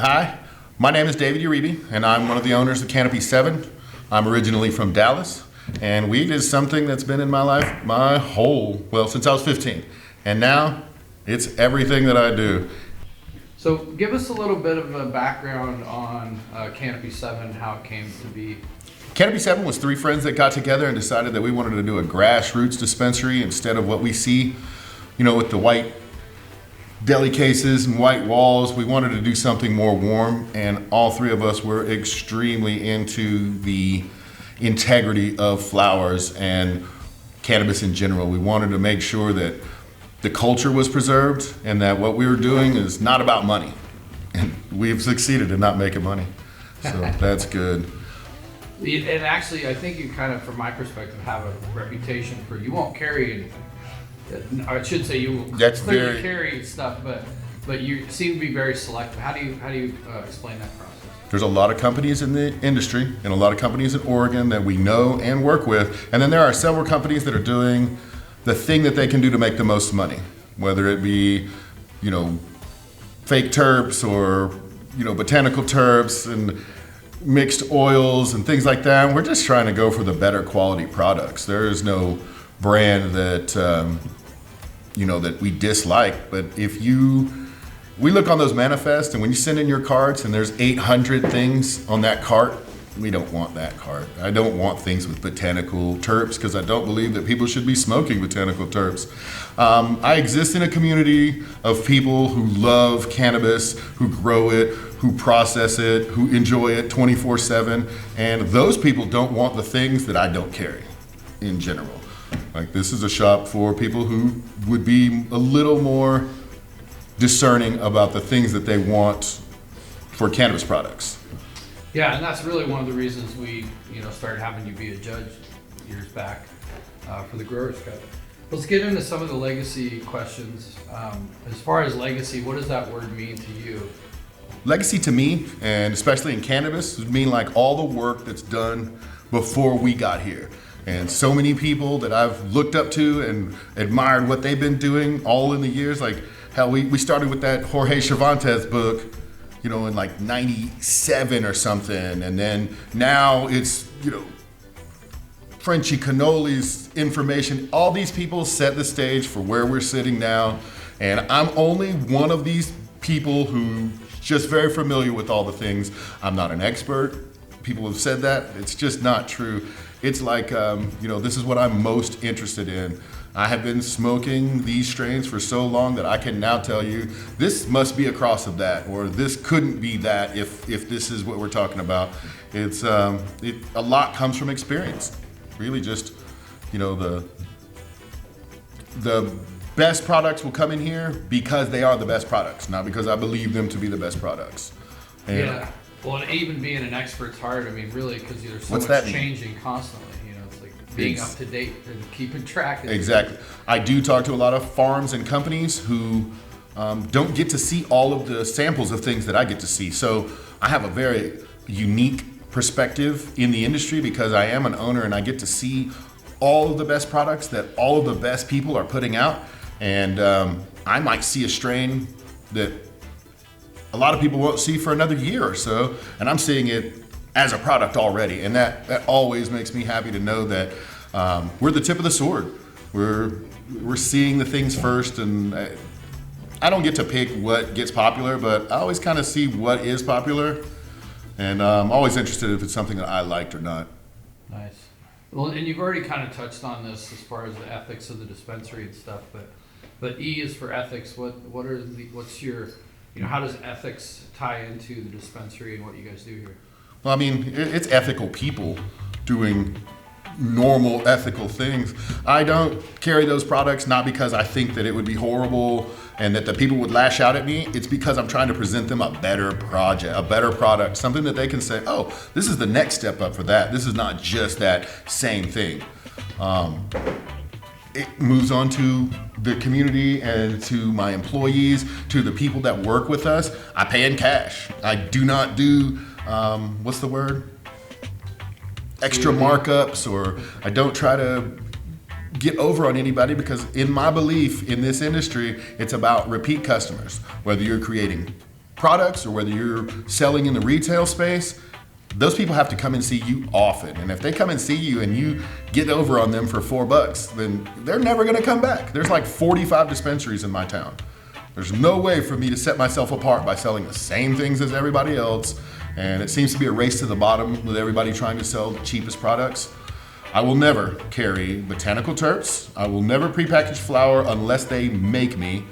Hi, my name is David Uribe, and I'm one of the owners of Kanopy7. I'm originally from Dallas, and weed is something that's been in my life since I was 15. And now, it's everything that I do. So give us a little bit of a background on Kanopy7 and how it came to be. Kanopy7 was three friends that got together and decided that we wanted to do a grassroots dispensary instead of what we see, with the white deli cases and white walls. We wanted to do something more warm, and all three of us were extremely into the integrity of flowers and cannabis in general. We wanted to make sure that the culture was preserved and that what we were doing is not about money. And we've succeeded in not making money. So that's good. And actually, I think you kind of, from my perspective, have a reputation for you won't carry anything. I should say you clearly carry stuff, but you seem to be very selective. How do you explain that process? There's a lot of companies in the industry and a lot of companies in Oregon that we know and work with, and then there are several companies that are doing the thing that they can do to make the most money, whether it be, fake terps or, botanical terps and mixed oils and things like that. We're just trying to go for the better quality products. There is no brand that that we dislike, but we look on those manifests, and when you send in your carts and there's 800 things on that cart, we don't want that cart. I don't want things with botanical terps because I don't believe that people should be smoking botanical terps. I exist in a community of people who love cannabis, who grow it, who process it, who enjoy it 24/7, and those people don't want the things that I don't carry in general. Like, this is a shop for people who would be a little more discerning about the things that they want for cannabis products. Yeah, and that's really one of the reasons we, started having you be a judge years back for the Growers Cup. Let's get into some of the legacy questions. As far as legacy, what does that word mean to you? Legacy to me, and especially in cannabis, would mean like all the work that's done before we got here. And so many people that I've looked up to and admired what they've been doing all in the years. Like, hell, we started with that Jorge Cervantes book, in like 97 or something. And then now it's, Frenchy Cannoli's information. All these people set the stage for where we're sitting now. And I'm only one of these people who just very familiar with all the things. I'm not an expert. People have said that. It's just not true. It's like, this is what I'm most interested in. I have been smoking these strains for so long that I can now tell you, this must be a cross of that, or this couldn't be that if this is what we're talking about. It's, a lot comes from experience. Really just, the best products will come in here because they are the best products, not because I believe them to be the best products. And yeah. Well, and even being an expert's hard, really, because there's so much changing constantly. It's like being up to date and keeping track. Exactly. I do talk to a lot of farms and companies who don't get to see all of the samples of things that I get to see. So I have a very unique perspective in the industry because I am an owner and I get to see all of the best products that all of the best people are putting out. And I might see a strain that a lot of people won't see for another year or so, and I'm seeing it as a product already, and that always makes me happy to know that we're the tip of the sword. We're seeing the things first, and I don't get to pick what gets popular, but I always kind of see what is popular, and I'm always interested if it's something that I liked or not. Nice. Well, and you've already kind of touched on this as far as the ethics of the dispensary and stuff, but E is for ethics. What's your how does ethics tie into the dispensary and what you guys do here? Well, it's ethical people doing normal ethical things. I don't carry those products not because I think that it would be horrible and that the people would lash out at me. It's because I'm trying to present them a better product, something that they can say, oh, this is the next step up for that. This is not just that same thing. It moves on to the community and to my employees, to the people that work with us. I pay in cash. I do not do, what's the word? Extra markups, or I don't try to get over on anybody, because in my belief in this industry, it's about repeat customers. Whether you're creating products or whether you're selling in the retail space, those people have to come and see you often. And if they come and see you and you get over on them for $4, then they're never gonna come back. There's like 45 dispensaries in my town. There's no way for me to set myself apart by selling the same things as everybody else. And it seems to be a race to the bottom with everybody trying to sell the cheapest products. I will never carry botanical terps. I will never prepackaged flower unless they make me.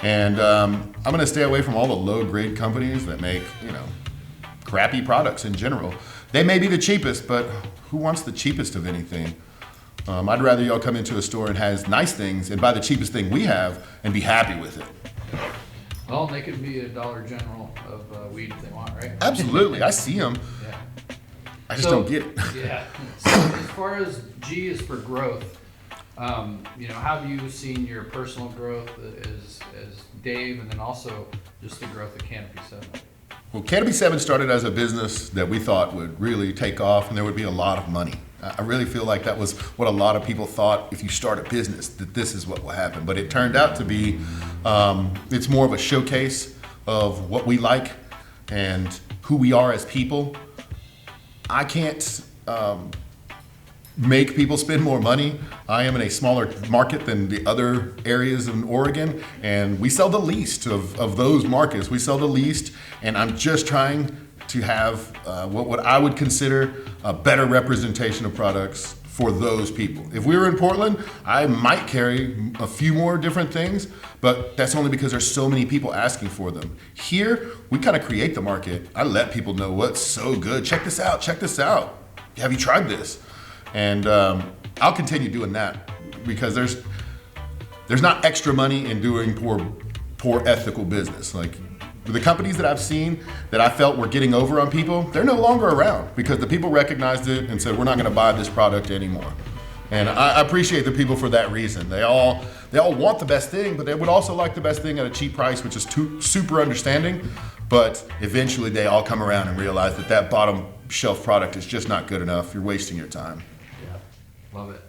And I'm gonna stay away from all the low grade companies that make, crappy products in general. They may be the cheapest, but who wants the cheapest of anything? I'd rather y'all come into a store and has nice things and buy the cheapest thing we have and be happy with it. Well, they could be a Dollar General of weed if they want, right? Absolutely, I see them. Yeah. I just don't get it. Yeah. So as far as G is for growth, how have you seen your personal growth as Dave, and then also just the growth of Kanopy7? Well, Kanopy7 started as a business that we thought would really take off and there would be a lot of money. I really feel like that was what a lot of people thought if you start a business, that this is what will happen. But it turned out to be, it's more of a showcase of what we like and who we are as people. I can't make people spend more money. I am in a smaller market than the other areas in Oregon, and we sell the least of those markets. We sell the least, and I'm just trying to have what I would consider a better representation of products for those people. If we were in Portland, I might carry a few more different things, but that's only because there's so many people asking for them. Here, we kind of create the market. I let people know what's so good. Check this out, check this out. Have you tried this? And I'll continue doing that because there's not extra money in doing poor ethical business. Like the companies that I've seen that I felt were getting over on people, they're no longer around because the people recognized it and said, we're not gonna buy this product anymore. And I appreciate the people for that reason. They all want the best thing, but they would also like the best thing at a cheap price, which is super understanding. But eventually they all come around and realize that bottom shelf product is just not good enough. You're wasting your time. Yeah, love it.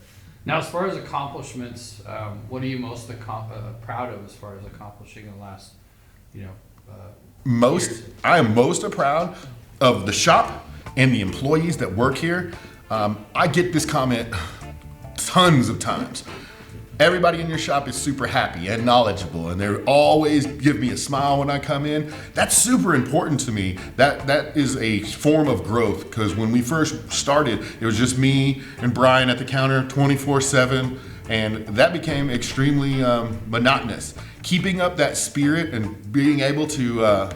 Now, as far as accomplishments, what are you most proud of as far as accomplishing in the last, years? I am most proud of the shop and the employees that work here. I get this comment tons of times. Everybody in your shop is super happy and knowledgeable, and they always give me a smile when I come in. That's super important to me. That is a form of growth, because when we first started, it was just me and Brian at the counter 24/7, and that became extremely monotonous. Keeping up that spirit and being able to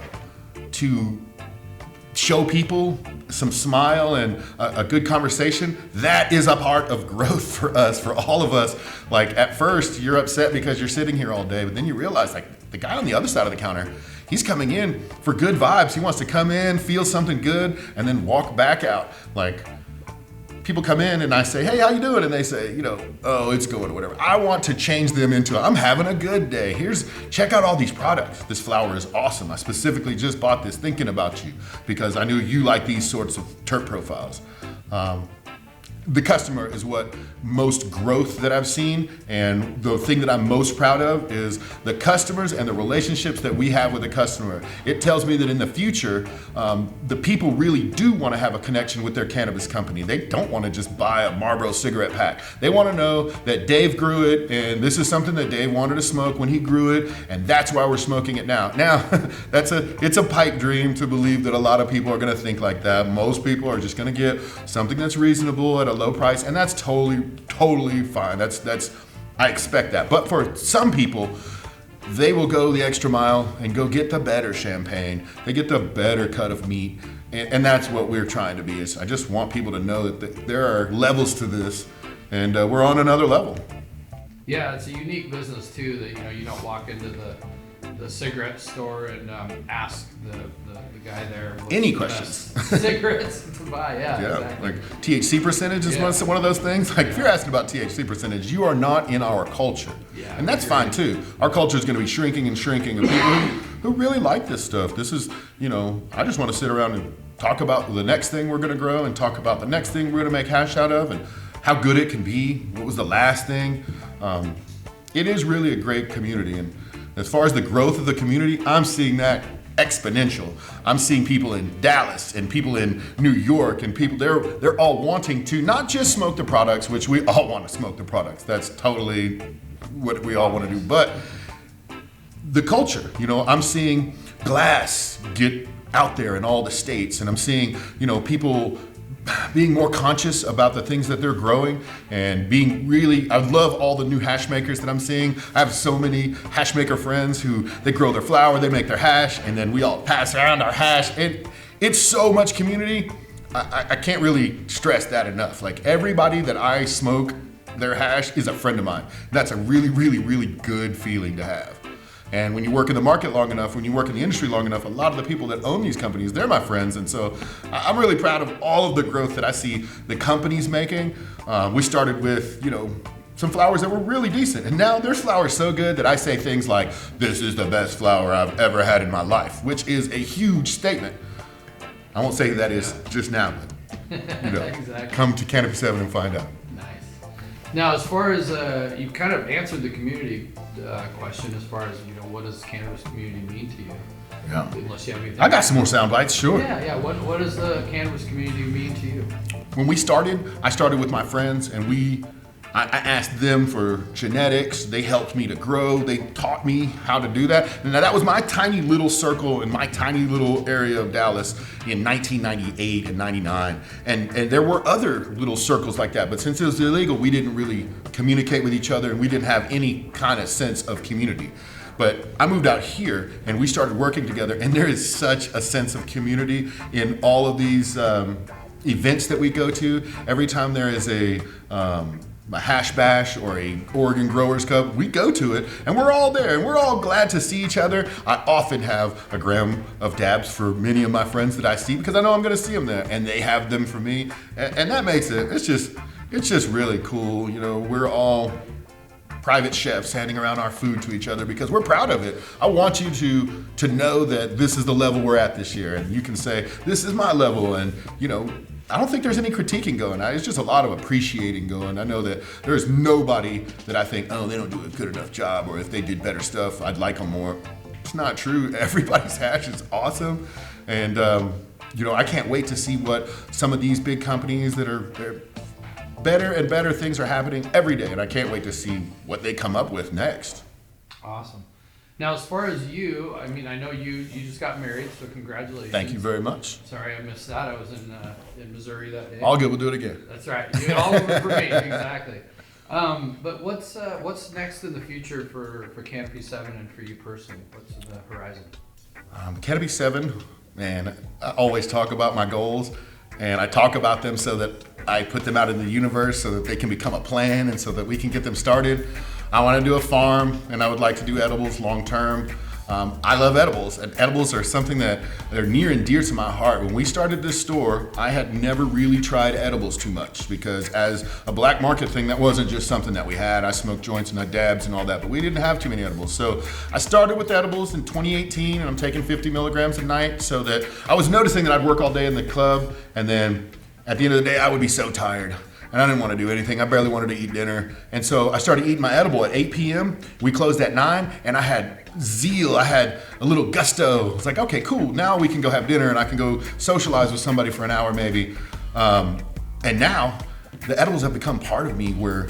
show people some smile and a good conversation, that is a part of growth for us, for all of us. Like at first you're upset because you're sitting here all day, but then you realize like the guy on the other side of the counter, he's coming in for good vibes. He wants to come in, feel something good, and then walk back out. Like people come in and I say, hey, how you doing? And they say, oh, it's going or whatever. I want to change them into, I'm having a good day. Check out all these products. This flower is awesome. I specifically just bought this thinking about you because I knew you like these sorts of terp profiles. The customer is what most growth that I've seen, and the thing that I'm most proud of is the customers and the relationships that we have with the customer. It tells me that in the future, the people really do want to have a connection with their cannabis company. They don't want to just buy a Marlboro cigarette pack. They want to know that Dave grew it, and this is something that Dave wanted to smoke when he grew it, and that's why we're smoking it now. Now, it's a pipe dream to believe that a lot of people are going to think like that. Most people are just going to get something that's reasonable at a low price, and that's totally fine. I expect that. But for some people, they will go the extra mile and go get the better champagne. They get the better cut of meat, and that's what we're trying to be. I just want people to know that there are levels to this, and we're on another level. Yeah, it's a unique business too. That you don't walk into the cigarette store and ask the guy there any questions. Cigarettes to buy, yeah. Exactly. Like THC percentage is one of those things. Like if you're asking about THC percentage, you are not in our culture, and that's fine too. Our culture is going to be shrinking and shrinking, and people who really like this stuff. This is, I just want to sit around and talk about the next thing we're going to grow, and talk about the next thing we're going to make hash out of, and how good it can be. What was the last thing? It is really a great community, and as far as the growth of the community, I'm seeing that exponential. I'm seeing people in Dallas and people in New York and people, they're all wanting to not just smoke the products, which we all want to smoke the products. That's totally what we all want to do. But the culture, I'm seeing glass get out there in all the states, and I'm seeing, people being more conscious about the things that they're growing and I love all the new hash makers that I'm seeing. I have so many hash maker friends who they grow their flower, they make their hash, and then we all pass around our hash. It's so much community. I can't really stress that enough. Like, everybody that I smoke their hash is a friend of mine. That's a really, really, really good feeling to have. And when you work in the market long enough, when you work in the industry long enough, a lot of the people that own these companies, they're my friends. And so I'm really proud of all of the growth that I see the companies making. We started with, some flowers that were really decent. And now their flour is so good that I say things like, this is the best flour I've ever had in my life, which is a huge statement. I won't say that is just now, but exactly. Come to Kanopy7 and find out. Nice. Now, as far as you've kind of answered the community question, as far as what does cannabis community mean to you? Yeah. Unless you have anything. I got some more sound bites, sure. Yeah. What does the cannabis community mean to you? When we started, I started with my friends, and I asked them for genetics. They helped me to grow. They taught me how to do that. And now that was my tiny little circle in my tiny little area of Dallas in 1998 and 99. And there were other little circles like that. But since it was illegal, we didn't really communicate with each other, and we didn't have any kind of sense of community. But I moved out here, and we started working together, and there is such a sense of community in all of these events that we go to. Every time there is a hash bash or a Oregon Growers Cup, we go to it, and we're all there, and we're all glad to see each other. I often have a gram of dabs for many of my friends that I see, because I know I'm going to see them there, and they have them for me, and that makes it's just really cool. We're all private chefs handing around our food to each other because we're proud of it. I want you to know that this is the level we're at this year, and you can say, this is my level, and I don't think there's any critiquing going on. It's just a lot of appreciating going. I know that there's nobody that I think, oh, they don't do a good enough job, or if they did better stuff, I'd like them more. It's not true. Everybody's hash is awesome. And, I can't wait to see what some of these big companies they're better and better things are happening every day. And I can't wait to see what they come up with next. Awesome. Now, as far as you, I know you just got married, so congratulations. Thank you very much. Sorry I missed that. I was in Missouri that day. All good. We'll do it again. That's right. All over for me, exactly. But what's next in the future for Kanopy7 and for you personally? What's the horizon? Kanopy7, man, I always talk about my goals, and I talk about them so that I put them out in the universe so that they can become a plan and so that we can get them started. I want to do a farm, and I would like to do edibles long term. I love edibles, and edibles are something that are near and dear to my heart. When we started this store, I had never really tried edibles too much because as a black market thing, that wasn't just something that we had. I smoked joints and I dabs and all that, but we didn't have too many edibles. So I started with edibles in 2018, and I'm taking 50 milligrams a night so that I was noticing that I'd work all day in the club, and then at the end of the day, I would be so tired. And I didn't want to do anything. I barely wanted to eat dinner. And so I started eating my edible at 8 p.m. We closed at 9, and I had zeal. I had a little gusto. It's like, okay, cool. Now we can go have dinner, and I can go socialize with somebody for an hour maybe. And now the edibles have become part of me where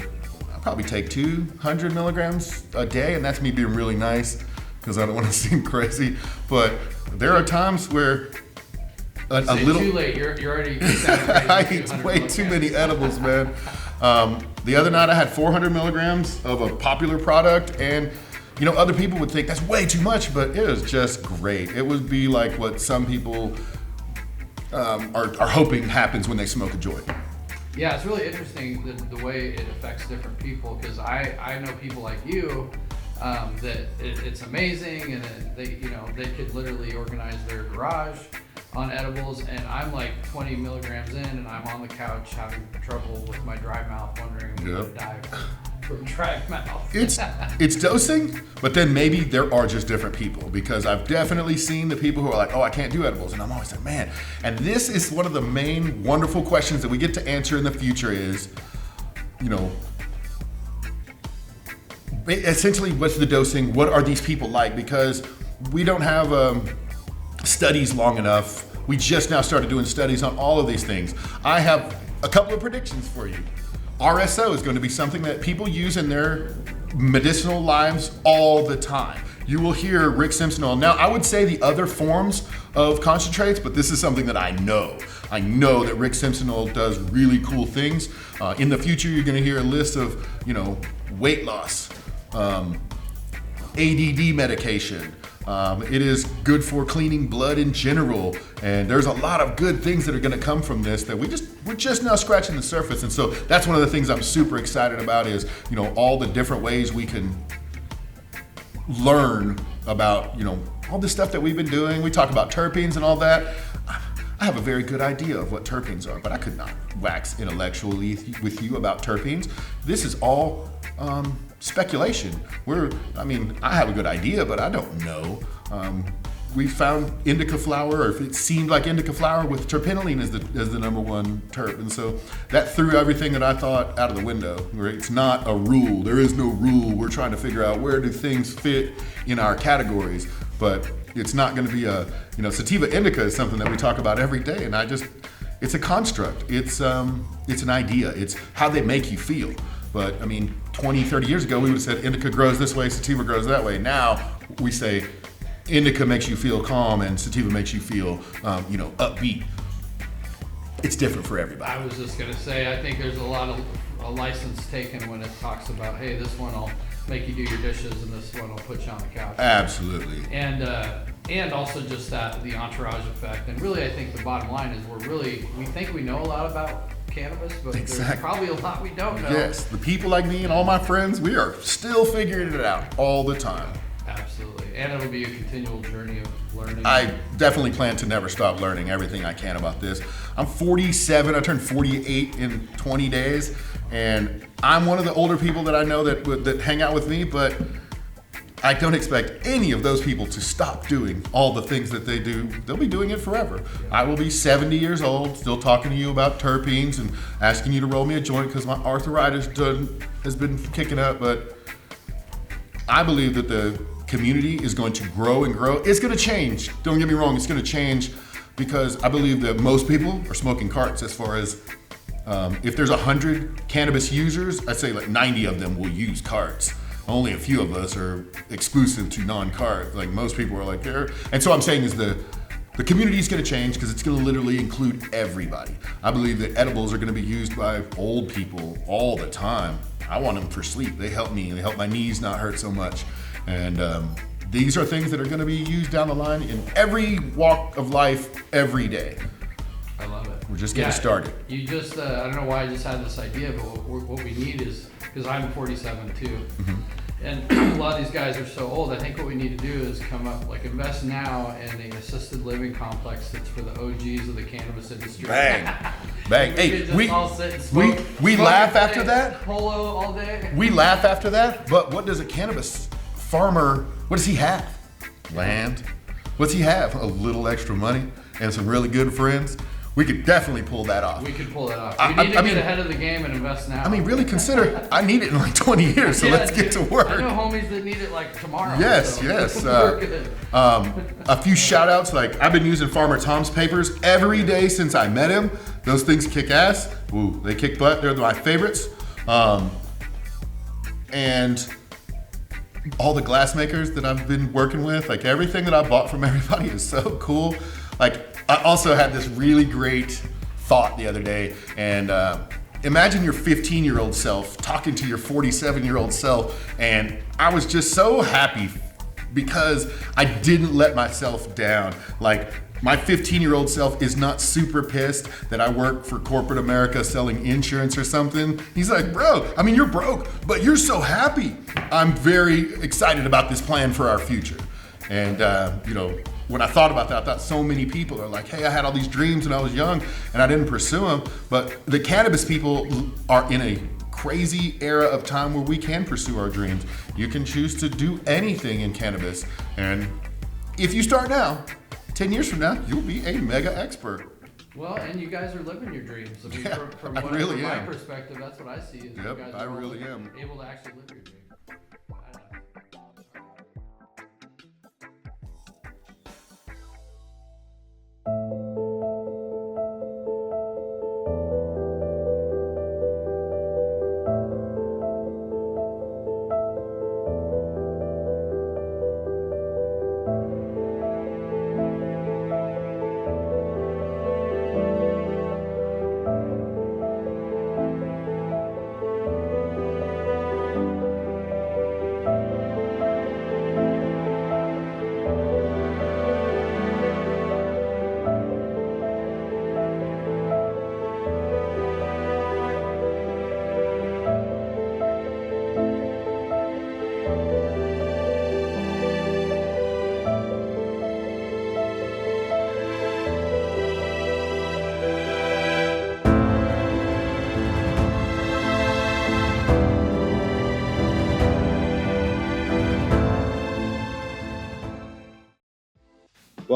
I probably take 200 milligrams a day, and that's me being really nice because I don't want to seem crazy. But there are times where a little too late. You're already. I eat way too many edibles, man. The other night I had 400 milligrams of a popular product, and other people would think that's way too much, but it was just great. It would be like what some people are hoping happens when they smoke a joint. Yeah, it's really interesting the way it affects different people, because I know people like you that it's amazing, and they could literally organize their garage on edibles, and I'm like 20 milligrams in, and I'm on the couch having trouble with my dry mouth, wondering if I'm gonna die from dry mouth. It's dosing, but then maybe there are just different people, because I've definitely seen the people who are like, oh, I can't do edibles, and I'm always like, man. And this is one of the main wonderful questions that we get to answer in the future is, essentially, what's the dosing? What are these people like? Because we don't have studies long enough. We just now started doing studies on all of these things. I have a couple of predictions for you. RSO is going to be something that people use in their medicinal lives all the time. You will hear Rick Simpson oil. Now, I would say the other forms of concentrates, but this is something that I know. I know that Rick Simpson oil does really cool things. In the future, you're going to hear a list of, weight loss, ADD medication. It is good for cleaning blood in general, and there's a lot of good things that are going to come from this that we're just now scratching the surface. And so that's one of the things I'm super excited about is, all the different ways we can learn about, all the stuff that we've been doing. We talk about terpenes and all that. I have a very good idea of what terpenes are, but I could not wax intellectually with you about terpenes. This is all speculation. I have a good idea, but I don't know. We found indica flower, or if it seemed like indica flower, with terpinolene as the number one terp, and so that threw everything that I thought out of the window. Where it's not a rule. There is no rule. We're trying to figure out where do things fit in our categories, but it's not going to be sativa indica is something that we talk about every day, and it's a construct. It's an idea. It's how they make you feel. But 20, 30 years ago, we would have said indica grows this way, sativa grows that way. Now we say indica makes you feel calm and sativa makes you feel, upbeat. It's different for everybody. I was just going to say, I think there's a lot of a license taken when it talks about, hey, this one will make you do your dishes and this one will put you on the couch. Absolutely. And also just the entourage effect. And really, I think the bottom line is we think we know a lot about cannabis, but There's probably a lot we don't know. Yes, the people like me and all my friends, we are still figuring it out all the time. Absolutely, and it'll be a continual journey of learning. I definitely plan to never stop learning everything I can about this. I'm 47, I turned 48 in 20 days, and I'm one of the older people that I know that hang out with me, but I don't expect any of those people to stop doing all the things that they do. They'll be doing it forever. I will be 70 years old, still talking to you about terpenes and asking you to roll me a joint because my arthritis has been kicking up. But I believe that the community is going to grow and grow. It's going to change. Don't get me wrong, it's going to change because I believe that most people are smoking carts as far as if there's 100 cannabis users, I'd say like 90 of them will use carts. Only a few of us are exclusive to non-cart. Like most people are like there. And so I'm saying is the community is going to change because it's going to literally include everybody. I believe that edibles are going to be used by old people all the time. I want them for sleep. They help me. They help my knees not hurt so much. And these are things that are going to be used down the line in every walk of life every day. I love it. We're just getting started. You just, I don't know why I just had this idea, but what we need is, because I'm 47 too, and a lot of these guys are so old, I think what we need to do is come up, invest now in an assisted living complex that's for the OGs of the cannabis industry. Bang. Bang. Hey, we laugh after that. Polo all day. We laugh after that, but what does a cannabis farmer, what does he have? Land. What's he have? A little extra money and some really good friends. We could definitely pull that off. We could pull that off. We need to get ahead of the game and invest now. Really consider, I need it in 20 years, so let's get to work. I know homies that need it tomorrow. Yes, so. Yes. A few shout outs, I've been using Farmer Tom's papers every day since I met him. Those things kick ass. Ooh, they kick butt. They're my favorites. And all the glass makers that I've been working with, everything that I bought from everybody is so cool. I also had this really great thought the other day, and imagine your 15-year-old self talking to your 47-year-old self, and I was just so happy because I didn't let myself down. My 15-year-old self is not super pissed that I work for corporate America selling insurance or something. He's like, bro, you're broke, but you're so happy. I'm very excited about this plan for our future. And, when I thought about that, I thought so many people are like, hey, I had all these dreams when I was young and I didn't pursue them. But the cannabis people are in a crazy era of time where we can pursue our dreams. You can choose to do anything in cannabis. And if you start now, 10 years from now, you'll be a mega expert. Well, and you guys are living your dreams. From my perspective, that's what I see. Is you guys are able to actually live your dreams.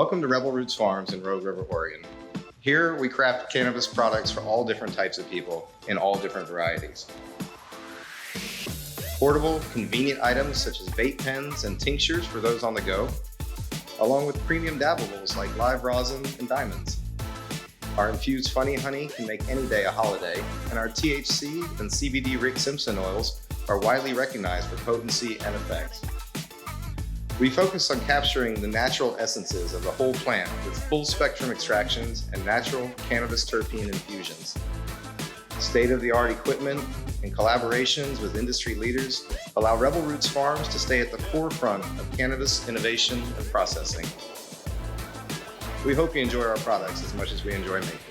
Welcome to Rebel Roots Farms in Rogue River, Oregon. Here we craft cannabis products for all different types of people in all different varieties. Portable, convenient items such as vape pens and tinctures for those on the go, along with premium dabbables like live rosin and diamonds. Our infused funny honey can make any day a holiday, and our THC and CBD Rick Simpson oils are widely recognized for potency and effect. We focus on capturing the natural essences of the whole plant with full spectrum extractions and natural cannabis terpene infusions. State-of-the-art equipment and collaborations with industry leaders allow Rebel Roots Farms to stay at the forefront of cannabis innovation and processing. We hope you enjoy our products as much as we enjoy making them.